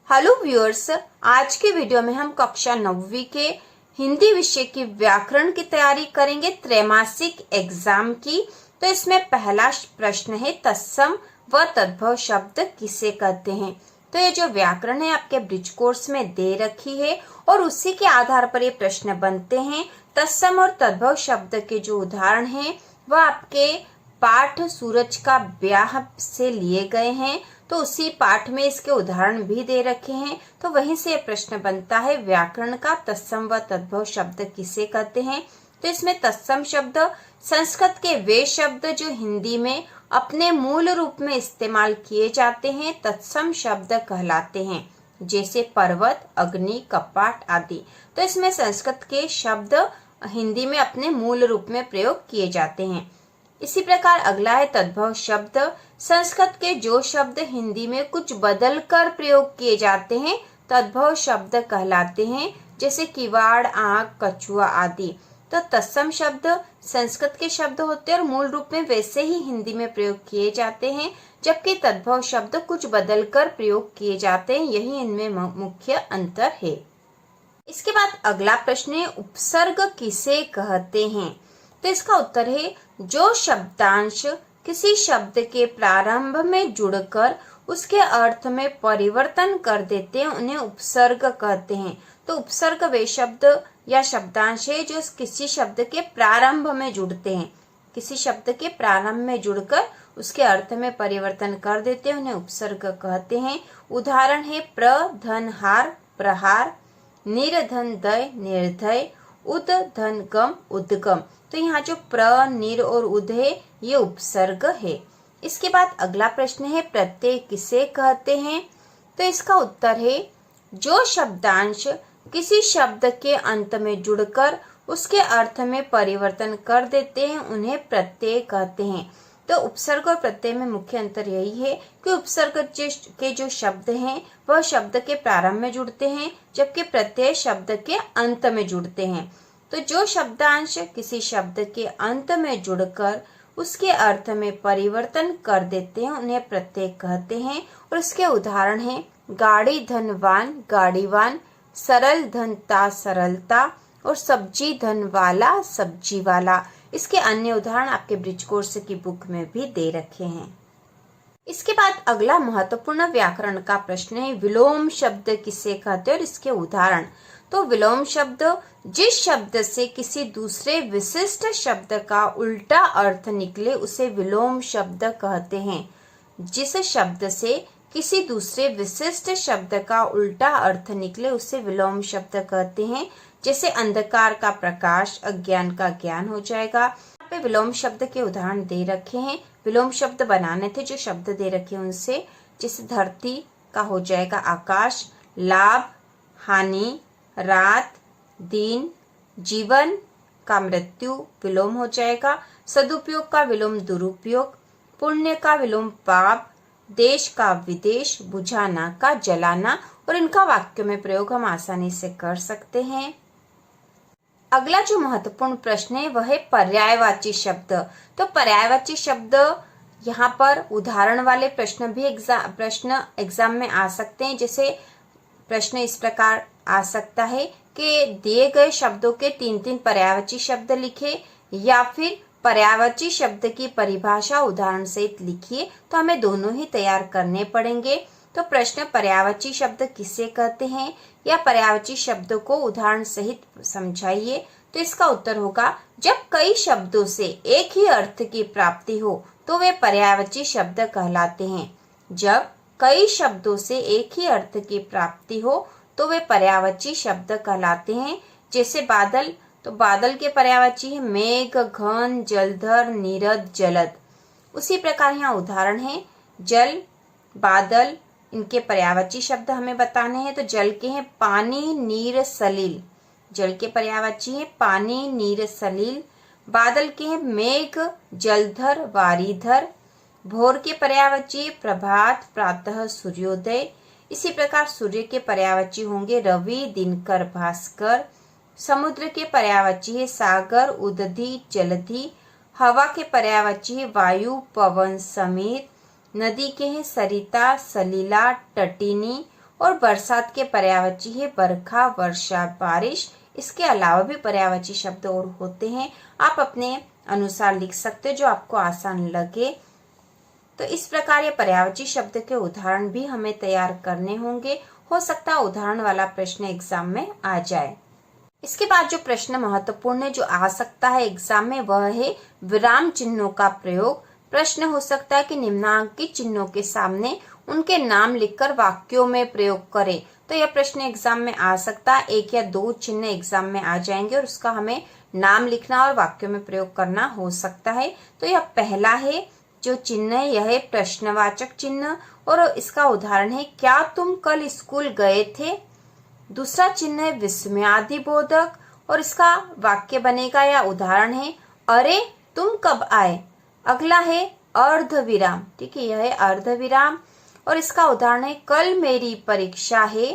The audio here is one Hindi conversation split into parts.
हेलो व्यूअर्स, आज के वीडियो में हम कक्षा 9वीं के हिंदी विषय की व्याकरण की तैयारी करेंगे त्रैमासिक एग्जाम की। तो इसमें पहला प्रश्न है तत्सम व तद्भव शब्द किसे कहते हैं। तो ये जो व्याकरण है आपके ब्रिज कोर्स में दे रखी है और उसी के आधार पर ये प्रश्न बनते हैं। तत्सम और तद्भव शब्द के जो उदाहरण हैं वह आपके पाठ सूरज का ब्याह से लिए गए हैं। तो उसी पाठ में इसके उदाहरण भी दे रखे हैं। तो वहीं से प्रश्न बनता है व्याकरण का तत्सम व तद्भव शब्द किसे कहते हैं। तो इसमें तत्सम शब्द संस्कृत के वे शब्द जो हिंदी में अपने मूल रूप में इस्तेमाल किए जाते हैं तत्सम शब्द कहलाते हैं, जैसे पर्वत, अग्नि, कपाट आदि। तो इसमें संस्कृत के शब्द हिंदी में अपने मूल रूप में प्रयोग किए जाते हैं। इसी प्रकार अगला है तद्भव शब्द। संस्कृत के जो शब्द हिंदी में कुछ बदल कर प्रयोग किए जाते हैं तद्भव शब्द कहलाते हैं, जैसे किवाड़, आंख, कछुआ आदि। तो तत्सम शब्द संस्कृत के शब्द होते हैं और मूल रूप में वैसे ही हिंदी में प्रयोग किए जाते हैं, जबकि तद्भव शब्द कुछ बदल कर प्रयोग किए जाते हैं। यही इनमें मुख्य अंतर है। इसके बाद अगला प्रश्न है उपसर्ग किसे कहते हैं। तो इसका उत्तर है जो शब्दांश किसी शब्द के प्रारंभ में जुड़कर उसके अर्थ में परिवर्तन कर देते हैं उन्हें उपसर्ग कहते हैं। तो उपसर्ग वे शब्द या शब्दांश है जो किसी शब्द के प्रारंभ में जुड़ते हैं, किसी शब्द के प्रारंभ में जुड़कर उसके अर्थ में परिवर्तन कर देते हैं उन्हें उपसर्ग कहते हैं। उदाहरण है प्र धन हार प्रहार, निर्धन दय निर्दय, उद धन गम उद्गम। तो यहाँ जो प्र, निर और उद है ये उपसर्ग है। इसके बाद अगला प्रश्न है प्रत्यय किसे कहते हैं। तो इसका उत्तर है जो शब्दांश किसी शब्द के अंत में जुड़कर उसके अर्थ में परिवर्तन कर देते हैं उन्हें प्रत्यय कहते हैं। तो उपसर्ग और प्रत्यय में मुख्य अंतर यही है कि उपसर्ग के जो शब्द हैं वह शब्द के प्रारंभ में जुड़ते हैं, जबकि प्रत्यय शब्द के अंत में जुड़ते हैं। तो जो शब्दांश किसी शब्द के अंत में जुड़कर उसके अर्थ में परिवर्तन कर देते हैं उन्हें प्रत्यय कहते हैं। और इसके उदाहरण हैं गाड़ी धनवान गाड़ीवान, सरल धनता सरलता और सब्जी धन वाला सब्जी वाला। इसके अन्य उदाहरण आपके ब्रिज कोर्स की बुक में भी दे रखे हैं। इसके बाद अगला महत्वपूर्ण व्याकरण का प्रश्न है विलोम शब्द किसे कहते हैं और इसके उदाहरण। तो विलोम शब्द जिस शब्द से किसी दूसरे विशिष्ट शब्द का उल्टा अर्थ निकले उसे विलोम शब्द कहते हैं। जिस शब्द से किसी दूसरे विशिष्ट शब्द का उल्टा अर्थ निकले उसे विलोम शब्द कहते हैं, जैसे अंधकार का प्रकाश, अज्ञान का ज्ञान हो जाएगा। यहाँ पे विलोम शब्द के उदाहरण दे रखे हैं। विलोम शब्द बनाने थे जो शब्द दे रखे हैं उनसे, जैसे धरती का हो जाएगा आकाश, लाभ हानि, रात दिन, जीवन का मृत्यु विलोम हो जाएगा, सदुपयोग का विलोम दुरुपयोग, पुण्य का विलोम पाप, देश का विदेश, बुझाना का जलाना। और इनका वाक्य में प्रयोग हम आसानी से कर सकते हैं। अगला जो महत्वपूर्ण प्रश्न है वह है पर्यायवाची शब्द। तो पर्यायवाची शब्द यहाँ पर उदाहरण वाले प्रश्न भी एग्जाम में आ सकते हैं। जैसे प्रश्न इस प्रकार आ सकता है कि दिए गए शब्दों के 3-3 पर्यायवाची शब्द लिखे या फिर पर्यायवाची शब्द की परिभाषा उदाहरण सहित लिखिए। तो हमें दोनों ही तैयार करने पड़ेंगे। तो प्रश्न पर्यायवाची शब्द किसे कहते हैं या पर्यायवाची शब्दों को उदाहरण सहित समझाइए। तो इसका उत्तर होगा जब कई शब्दों से एक ही अर्थ की प्राप्ति हो तो वे पर्यायवाची शब्द कहलाते हैं। जब कई शब्दों से एक ही अर्थ की प्राप्ति हो तो वे पर्यायवाची शब्द कहलाते हैं। जैसे बादल, तो बादल के पर्यायवाची है मेघ, घन, जलधर, नीरद, जलद। उसी प्रकार यहाँ उदाहरण है जल, बादल, इनके पर्यायवाची शब्द हमें बताने हैं। तो जल के हैं पानी, नीर, सलील। जल के पर्यायवाची है पानी, नीर, सलील। बादल के हैं मेघ, जलधर, वारीधर। भोर के पर्यायवाची प्रभात, प्रातः, सूर्योदय। इसी प्रकार सूर्य के पर्यायवाची होंगे रवि, दिनकर, भास्कर। समुद्र के पर्यायवाची है सागर, उदधि, जलधि। हवा के पर्यायवाची है वायु, पवन, समीर। नदी के हैं सरिता, सलीला, तटिनी। और बरसात के पर्यायवाची है बरखा, वर्षा, बारिश। इसके अलावा भी पर्यायवाची शब्द और होते हैं, आप अपने अनुसार लिख सकते हो जो आपको आसान लगे। तो इस प्रकार ये पर्यायवाची शब्द के उदाहरण भी हमें तैयार करने होंगे। हो सकता है उदाहरण वाला प्रश्न एग्जाम में आ जाए। इसके बाद जो प्रश्न महत्वपूर्ण है जो आ सकता है एग्जाम में वह है विराम चिन्हों का प्रयोग। प्रश्न हो सकता है कि निम्नांकित चिन्हों के सामने उनके नाम लिखकर वाक्यों में प्रयोग करें। तो यह प्रश्न एग्जाम में आ सकता है, 1 या 2 चिन्ह एग्जाम में आ जाएंगे और उसका हमें नाम लिखना और वाक्यों में प्रयोग करना हो सकता है। तो यह पहला है जो चिन्ह है, यह है प्रश्नवाचक चिन्ह और इसका उदाहरण है क्या तुम कल स्कूल गए थे। दूसरा चिन्ह है विस्मयादिबोधक और इसका वाक्य बनेगा या उदाहरण है अरे तुम कब आए। अगला है अर्धविराम, ठीक है, यह है अर्धविराम और इसका उदाहरण है कल मेरी परीक्षा है।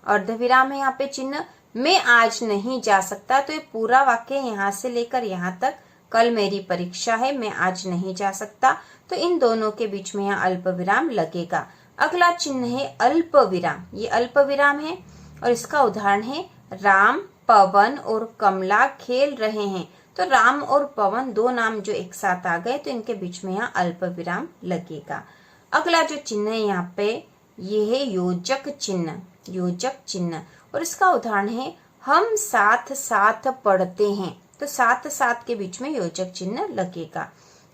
अर्धविराम है यहाँ पे चिन्ह, मैं आज नहीं जा सकता। तो ये पूरा वाक्य यहाँ से लेकर यहाँ तक, कल मेरी परीक्षा है, मैं आज नहीं जा सकता। तो इन दोनों के बीच में यहाँ अल्प विराम लगेगा। अगला चिन्ह है अल्प विराम, ये अल्प विराम है और इसका उदाहरण है राम, पवन और कमला खेल रहे हैं। तो राम और पवन दो नाम जो एक साथ आ गए तो इनके बीच में यहाँ अल्प विराम लगेगा। अगला जो चिन्ह है यहाँ पे ये है योजक चिन्ह, योजक चिन्ह और इसका उदाहरण है हम साथ साथ पढ़ते हैं। तो साथ साथ के बीच में योजक चिन्ह लगेगा।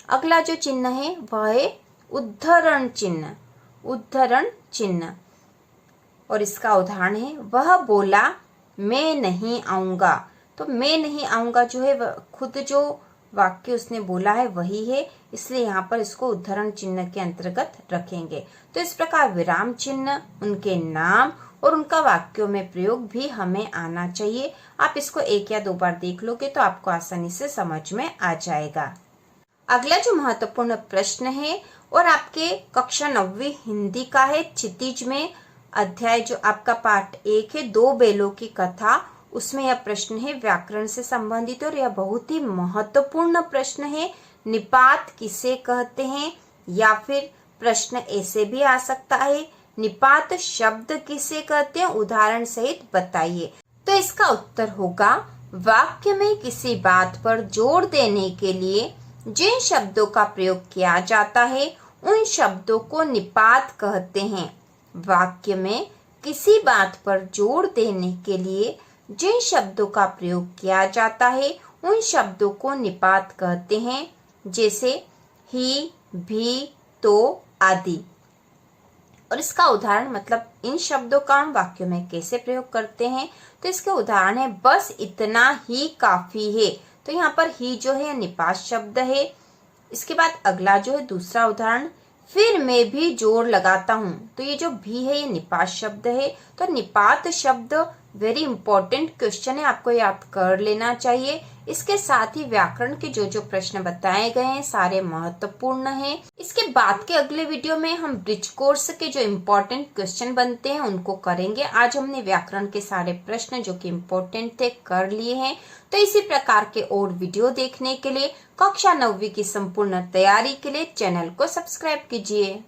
अगला जो चिन्ह है वह है उद्धरण चिन्ह, उद्धरण चिन्ह और इसका उदाहरण है वह बोला मैं नहीं आऊंगा। तो मैं नहीं आऊंगा जो है खुद जो वाक्य उसने बोला है वही है, इसलिए यहाँ पर इसको उद्धरण चिन्ह के अंतर्गत रखेंगे। तो इस प्रकार विराम चिन्ह, उनके नाम और उनका वाक्यों में प्रयोग भी हमें आना चाहिए। आप इसको 1 या 2 बार देख लोगे तो आपको आसानी से समझ में आ जाएगा। अगला जो महत्वपूर्ण प्रश्न है और आपके कक्षा 9वीं हिंदी का है, क्षितिज में अध्याय जो आपका पाठ 1 है 2 बैलों की कथा, उसमें यह प्रश्न है व्याकरण से संबंधित और यह बहुत ही महत्वपूर्ण प्रश्न है। निपात किसे कहते हैं, या फिर प्रश्न ऐसे भी आ सकता है निपात शब्द किसे कहते हैं, उदाहरण सहित बताइए। तो इसका उत्तर होगा वाक्य में किसी बात पर जोर देने के लिए जिन शब्दों का प्रयोग किया जाता है उन शब्दों को निपात कहते हैं। वाक्य में किसी बात पर जोर देने के लिए जिन शब्दों का प्रयोग किया जाता है उन शब्दों को निपात कहते हैं, जैसे ही, भी, तो आदि। और इसका उदाहरण मतलब इन शब्दों का हम वाक्यों में कैसे प्रयोग करते हैं, तो इसके उदाहरण है बस इतना ही काफी है। तो यहाँ पर ही जो है निपात शब्द है। इसके बाद अगला जो है दूसरा उदाहरण फिर मैं भी जोर लगाता हूँ। तो ये जो भी है ये निपात शब्द है। तो निपात शब्द वेरी इंपॉर्टेंट क्वेश्चन है, आपको याद कर लेना चाहिए। इसके साथ ही व्याकरण के जो जो प्रश्न बताए गए हैं सारे महत्वपूर्ण हैं। इसके बाद के अगले वीडियो में हम ब्रिज कोर्स के जो इम्पोर्टेंट क्वेश्चन बनते हैं उनको करेंगे। आज हमने व्याकरण के सारे प्रश्न जो कि इम्पोर्टेंट थे कर लिए हैं। तो इसी प्रकार के और वीडियो देखने के लिए कक्षा 9वीं की संपूर्ण तैयारी के लिए चैनल को सब्सक्राइब कीजिए।